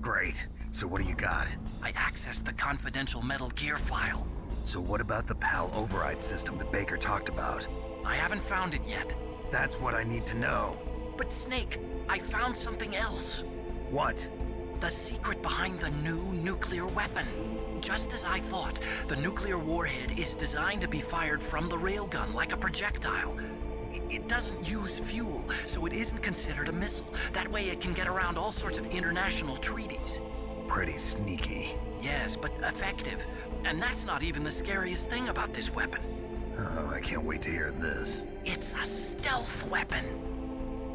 Great. So what do you got? I accessed the confidential Metal Gear file. So what about the PAL override system that Baker talked about? I haven't found it yet. That's what I need to know. But Snake, I found something else. What? The secret behind the new nuclear weapon. Just as I thought, the nuclear warhead is designed to be fired from the railgun like a projectile. It doesn't use fuel, so it isn't considered a missile. That way it can get around all sorts of international treaties. Pretty sneaky. Yes, but effective. And that's not even the scariest thing about this weapon. Oh, I can't wait to hear this. It's a stealth weapon.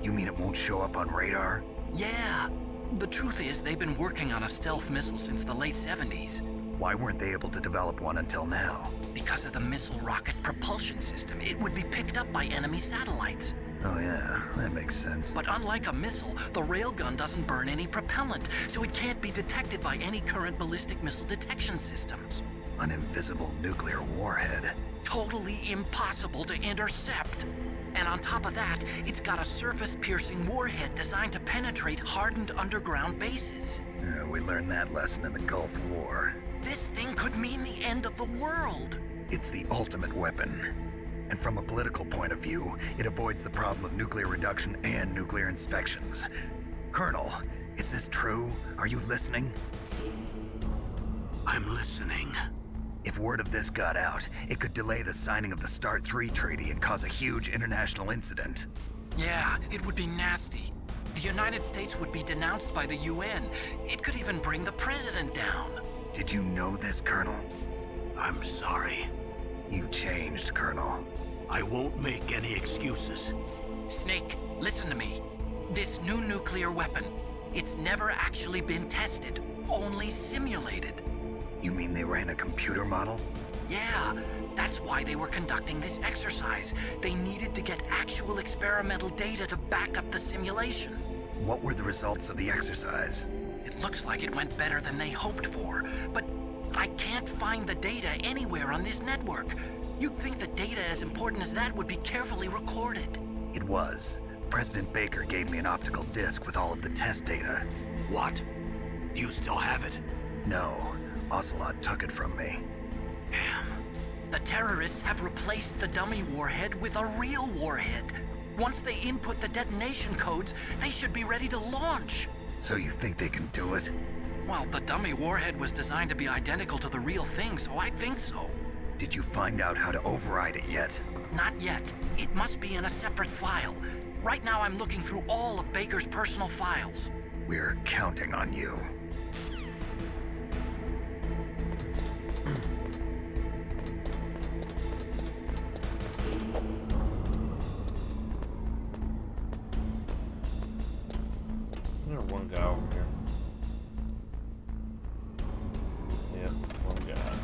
You mean it won't show up on radar? Yeah. The truth is, they've been working on a stealth missile since the late 70s. Why weren't they able to develop one until now? Because of the missile rocket propulsion system, it would be picked up by enemy satellites. Oh yeah, that makes sense. But unlike a missile, the railgun doesn't burn any propellant, so it can't be detected by any current ballistic missile detection systems. An invisible nuclear warhead. Totally impossible to intercept. And on top of that, it's got a surface-piercing warhead designed to penetrate hardened underground bases. Yeah, we learned that lesson in the Gulf War. This thing could mean the end of the world. It's the ultimate weapon. And from a political point of view, it avoids the problem of nuclear reduction and nuclear inspections. Colonel, is this true? Are you listening? I'm listening. If word of this got out, it could delay the signing of the START 3 treaty and cause a huge international incident. Yeah, it would be nasty. The United States would be denounced by the UN. It could even bring the president down. Did you know this, Colonel? I'm sorry. You changed, Colonel. I won't make any excuses. Snake, listen to me. This new nuclear weapon, it's never actually been tested, only simulated. You mean they ran a computer model? Yeah, that's why they were conducting this exercise. They needed to get actual experimental data to back up the simulation. What were the results of the exercise? It looks like it went better than they hoped for, but I can't find the data anywhere on this network. You'd think that data as important as that would be carefully recorded. It was. President Baker gave me an optical disc with all of the test data. What? Do you still have it? No, Ocelot took it from me. Damn. The terrorists have replaced the dummy warhead with a real warhead. Once they input the detonation codes, they should be ready to launch. So you think they can do it? Well, the dummy warhead was designed to be identical to the real thing, so I think so. Did you find out how to override it yet? Not yet. It must be in a separate file. Right now I'm looking through all of Baker's personal files. We're counting on you. There's one guy over here. Yep, one guy.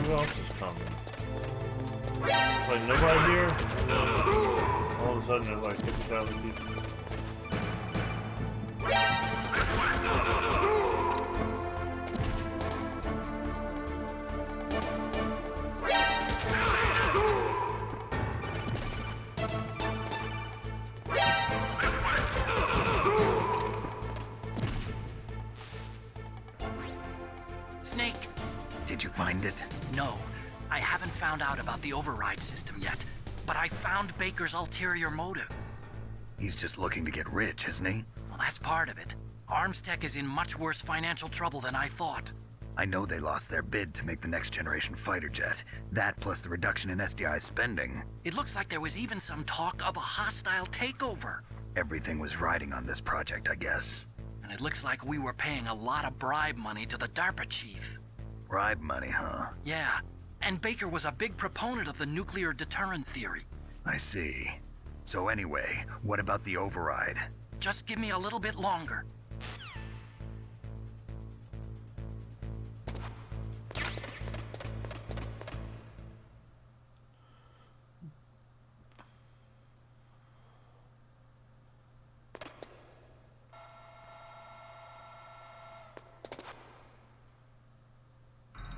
Who else is coming? It's like nobody here. All of a sudden there's like 50,000 people. Snake! Did you find it? No, I haven't found out about the override system yet, but I found Baker's ulterior motive. He's just looking to get rich, isn't he? Well, that's part of it. Armstech is in much worse financial trouble than I thought. I know they lost their bid to make the next generation fighter jet. That plus the reduction in SDI spending. It looks like there was even some talk of a hostile takeover. Everything was riding on this project, I guess. And it looks like we were paying a lot of bribe money to the DARPA chief. Bribe money, huh? Yeah, and Baker was a big proponent of the nuclear deterrent theory. I see. So anyway, what about the override? Just give me a little bit longer.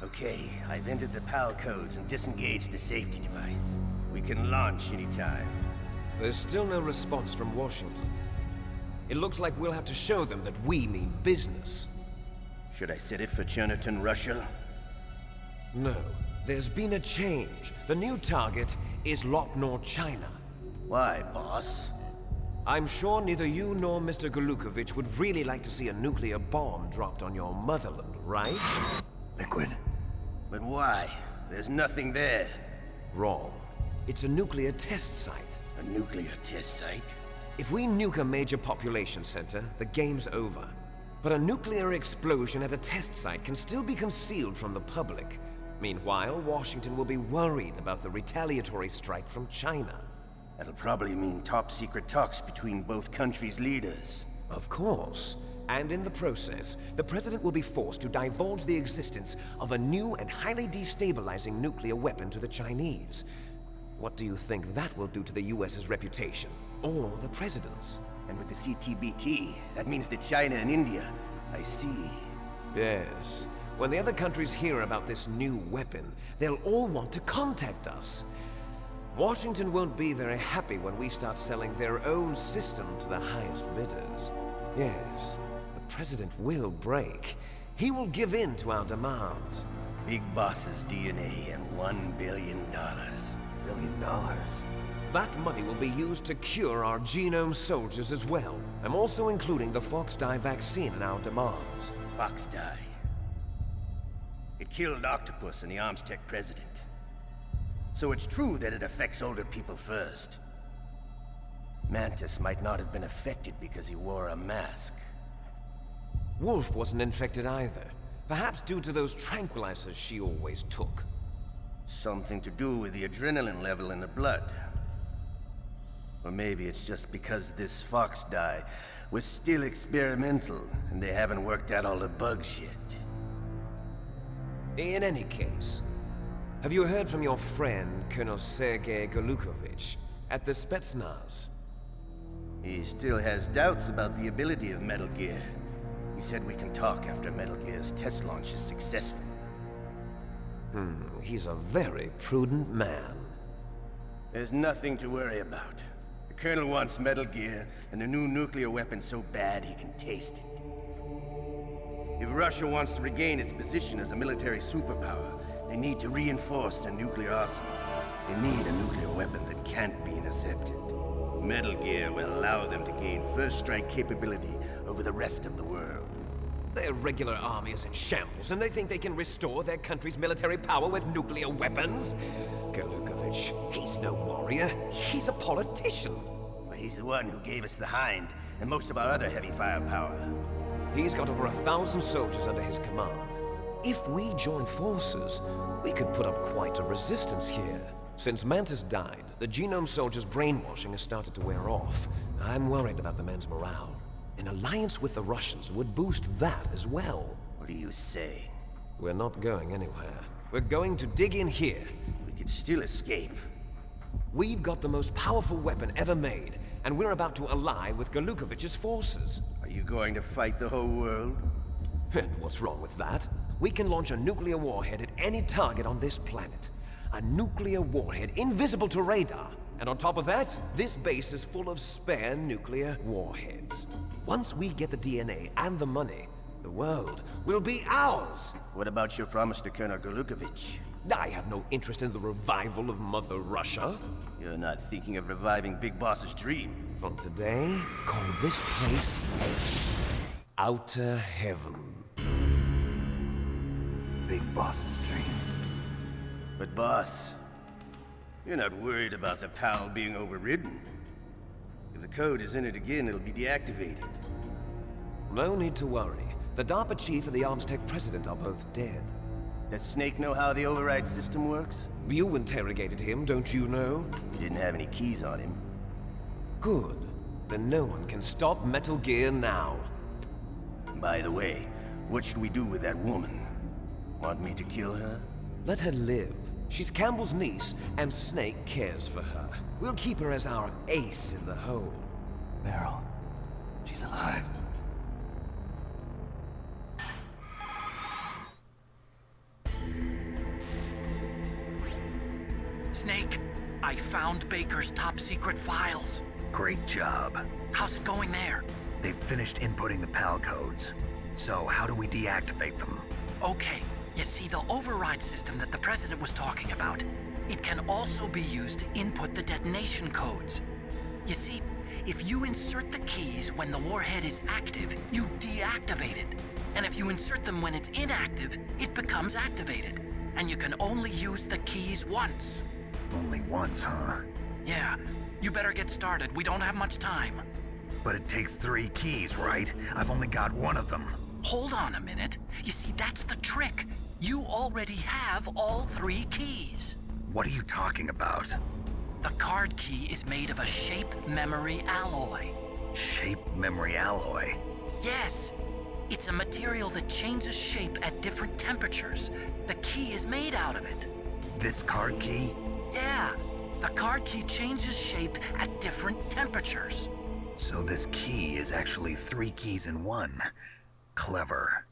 Okay, I've entered the PAL codes and disengaged the safety device. We can launch anytime. There's still no response from Washington. It looks like we'll have to show them that we mean business. Should I set it for Cherniton, Russia? No, there's been a change. The new target is Lopnor, China. Why, boss? I'm sure neither you nor Mr. Golukovich would really like to see a nuclear bomb dropped on your motherland, right? Liquid. But why? There's nothing there. Wrong. It's a nuclear test site. A nuclear test site? If we nuke a major population center, the game's over. But a nuclear explosion at a test site can still be concealed from the public. Meanwhile, Washington will be worried about the retaliatory strike from China. That'll probably mean top-secret talks between both countries' leaders. Of course. And in the process, the President will be forced to divulge the existence of a new and highly destabilizing nuclear weapon to the Chinese. What do you think that will do to the US's reputation? Or the President's? And with the CTBT, that means that China and India... I see. Yes. When the other countries hear about this new weapon, they'll all want to contact us. Washington won't be very happy when we start selling their own system to the highest bidders. Yes, the President will break. He will give in to our demands. Big Boss's DNA and $1 billion. $1 billion? That money will be used to cure our genome soldiers as well. I'm also including the Foxdie vaccine in our demands. Foxdie. It killed Octopus and the Armstech president. So it's true that it affects older people first. Mantis might not have been affected because he wore a mask. Wolf wasn't infected either. Perhaps due to those tranquilizers she always took. Something to do with the adrenaline level in the blood. Or maybe it's just because this Foxdie was still experimental and they haven't worked out all the bugs yet. In any case, have you heard from your friend, Colonel Sergei Golukovich, at the Spetsnaz? He still has doubts about the ability of Metal Gear. He said we can talk after Metal Gear's test launch is successful. He's a very prudent man. There's nothing to worry about. The Colonel wants Metal Gear and a new nuclear weapon so bad he can taste it. If Russia wants to regain its position as a military superpower, they need to reinforce their nuclear arsenal. They need a nuclear weapon that can't be intercepted. Metal Gear will allow them to gain first strike capability over the rest of the world. Their regular army is in shambles, and they think they can restore their country's military power with nuclear weapons? Golukovich, he's no warrior. He's a politician. But he's the one who gave us the Hind and most of our other heavy firepower. He's got over 1,000 soldiers under his command. If we join forces, we could put up quite a resistance here. Since Mantis died, the genome soldiers' brainwashing has started to wear off. I'm worried about the men's morale. An alliance with the Russians would boost that as well. What are you saying? We're not going anywhere. We're going to dig in here. We could still escape. We've got the most powerful weapon ever made, and we're about to ally with Golukovich's forces. Are you going to fight the whole world? And what's wrong with that? We can launch a nuclear warhead at any target on this planet. A nuclear warhead invisible to radar. And on top of that, this base is full of spare nuclear warheads. Once we get the DNA and the money, the world will be ours! What about your promise to Colonel Golukovich? I have no interest in the revival of Mother Russia. You're not thinking of reviving Big Boss's dream. From today, call this place Outer Heaven. Big Boss's dream. But boss, you're not worried about the PAL being overridden. If the code is entered again, it'll be deactivated. No need to worry. The DARPA chief and the Armstech president are both dead. Does Snake know how the override system works? You interrogated him, don't you know? He didn't have any keys on him. Good. Then no one can stop Metal Gear now. By the way, what should we do with that woman? Want me to kill her? Let her live. She's Campbell's niece, and Snake cares for her. We'll keep her as our ace in the hole. Meryl, she's alive. Snake, I found Baker's top secret files. Great job. How's it going there? They've finished inputting the PAL codes. So how do we deactivate them? Okay, you see the override system that the President was talking about. It can also be used to input the detonation codes. You see, if you insert the keys when the warhead is active, you deactivate it. And if you insert them when it's inactive, it becomes activated. And you can only use the keys once. Only once, huh? Yeah, you better get started. We don't have much time. But it takes 3 keys, right? I've only got 1 of them. Hold on a minute. You see, that's the trick. You already have all 3 keys. What are you talking about? The card key is made of a shape memory alloy. Shape memory alloy? Yes. It's a material that changes shape at different temperatures. The key is made out of it. This card key? Yeah. The card key changes shape at different temperatures. So this key is actually 3 keys in 1. Clever.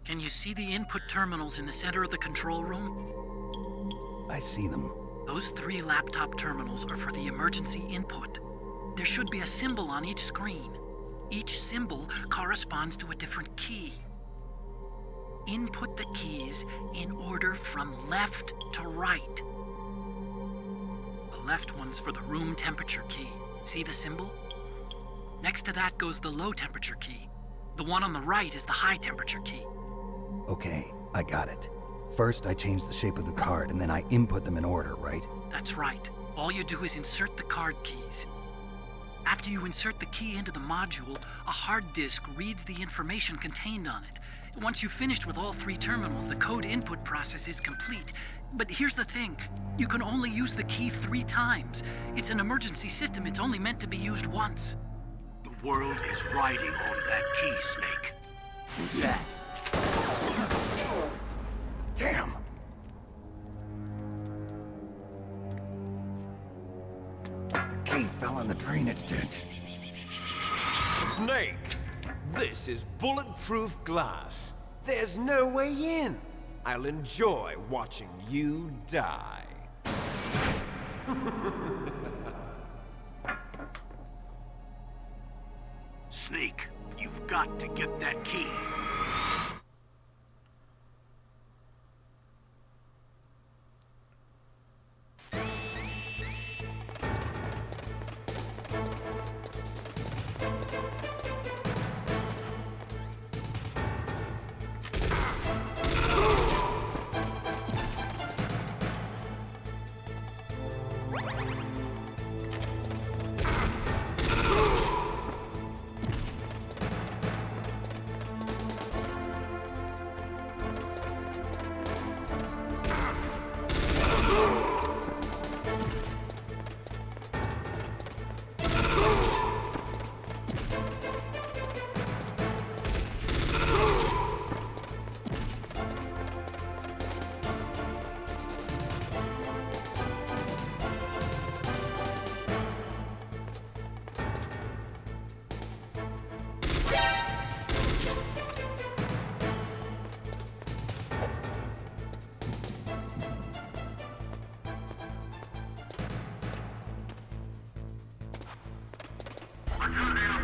Can you see the input terminals in the center of the control room? I see them. Those 3 laptop terminals are for the emergency input. There should be a symbol on each screen. Each symbol corresponds to a different key. Input the keys in order from left to right. The left one's for the room temperature key. See the symbol? Next to that goes the low temperature key. The one on the right is the high temperature key. Okay, I got it. First, I change the shape of the card, and then I input them in order, right? That's right. All you do is insert the card keys. After you insert the key into the module, a hard disk reads the information contained on it. Once you've finished with all 3 terminals, the code input process is complete. But here's the thing. You can only use the key 3 times. It's an emergency system. It's only meant to be used once. The world is riding on that key, Snake. Who's that? Damn! The key fell in the drainage ditch. Snake! This is bulletproof glass. There's no way in. I'll enjoy watching you die. Snake, you've got to get that key. Security